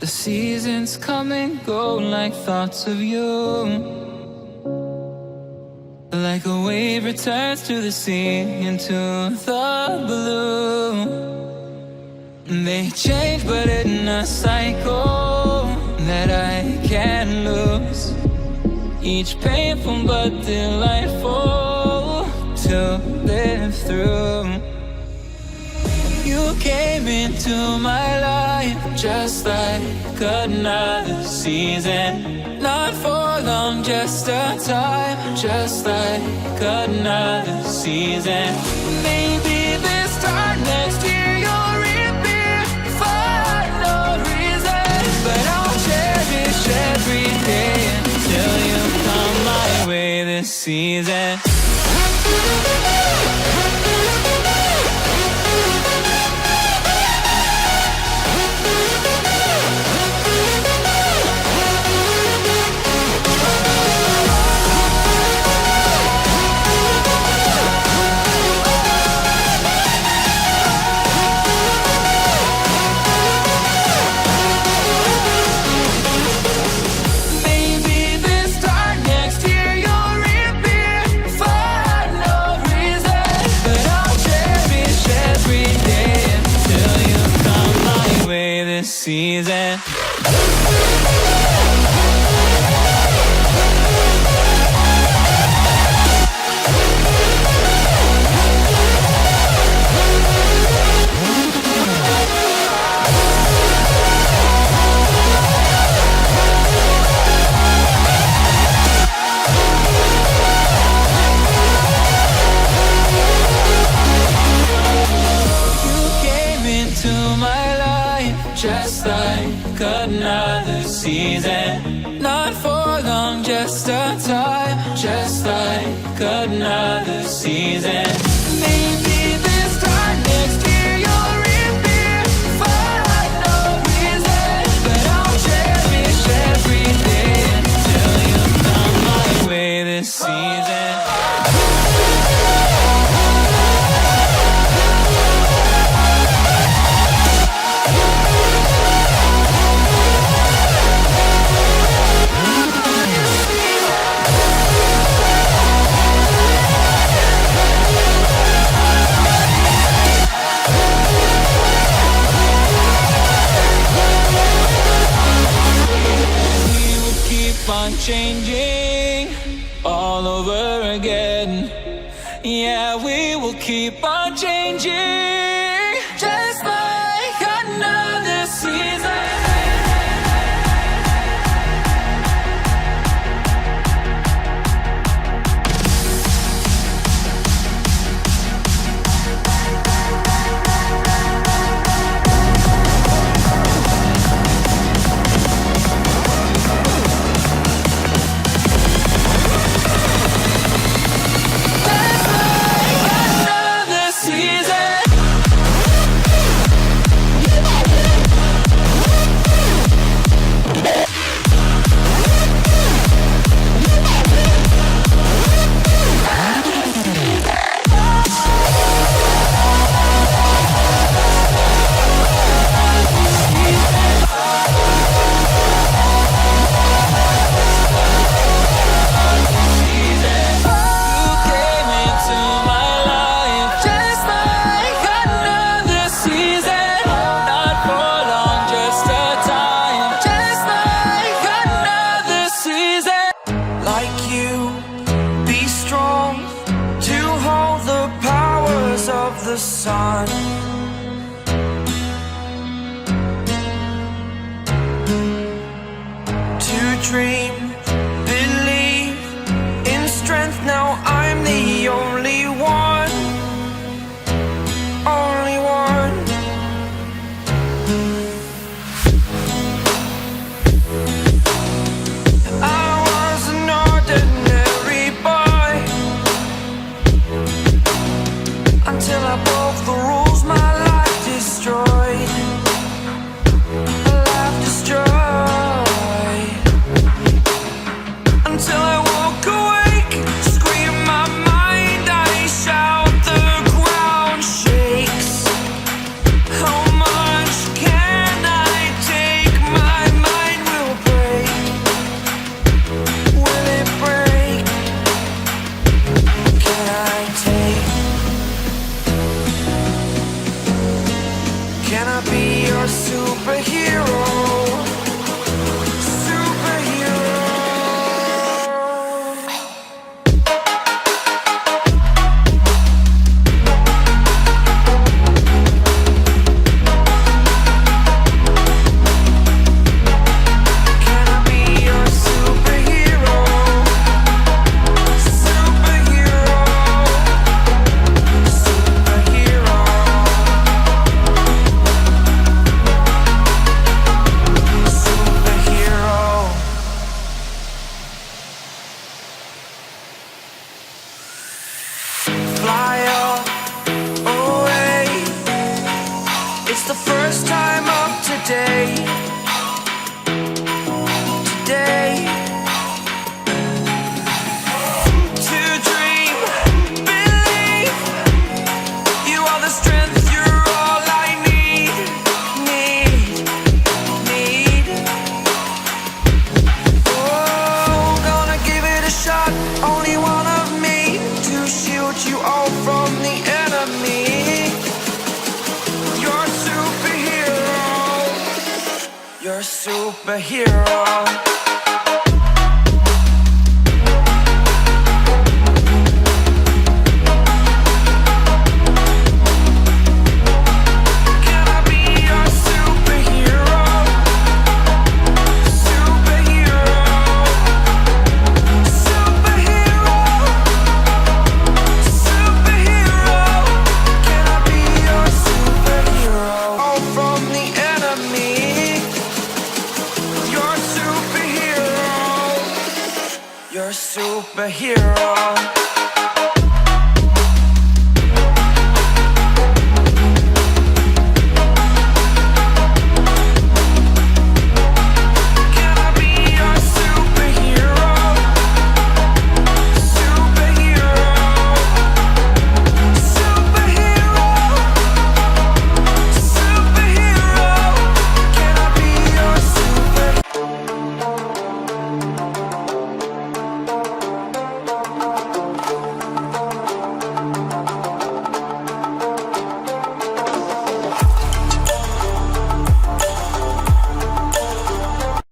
The seasons come and go like thoughts of you. Like a wave returns to the sea into the blue. They change but in a cycle that I can't lose. Each painful but delightful to live through. You came into my life just like another season. Not for long, just a time, just like another season. Maybe this time next year you'll reappear for no reason. But I'll cherish every day until you come my way this season. Season. Just like another season. Not for long, just a time. Just like another season. Maybe this time next year you'll reappear for no reason. But I'll cherish every day until you come my way this season. Changing all over again. Yeah, we will keep on changing, just like another season. The sun to dream, believe in strength. Now I'm the only one, only one. I was an ordinary boy until I broke the rules, my life destroyed. Life destroyed. superhero. Fly away. It's the first time of today. To dream, believe. You are the strength, you're all I need. Oh, gonna give it a shot. Only one of me to shield you all from the enemy. You're a superhero. You're a superhero. Can I be your superhero? Superhero. Superhero. Superhero. Can I be your superhero? All from the enemy. You're a superhero. You're a superhero.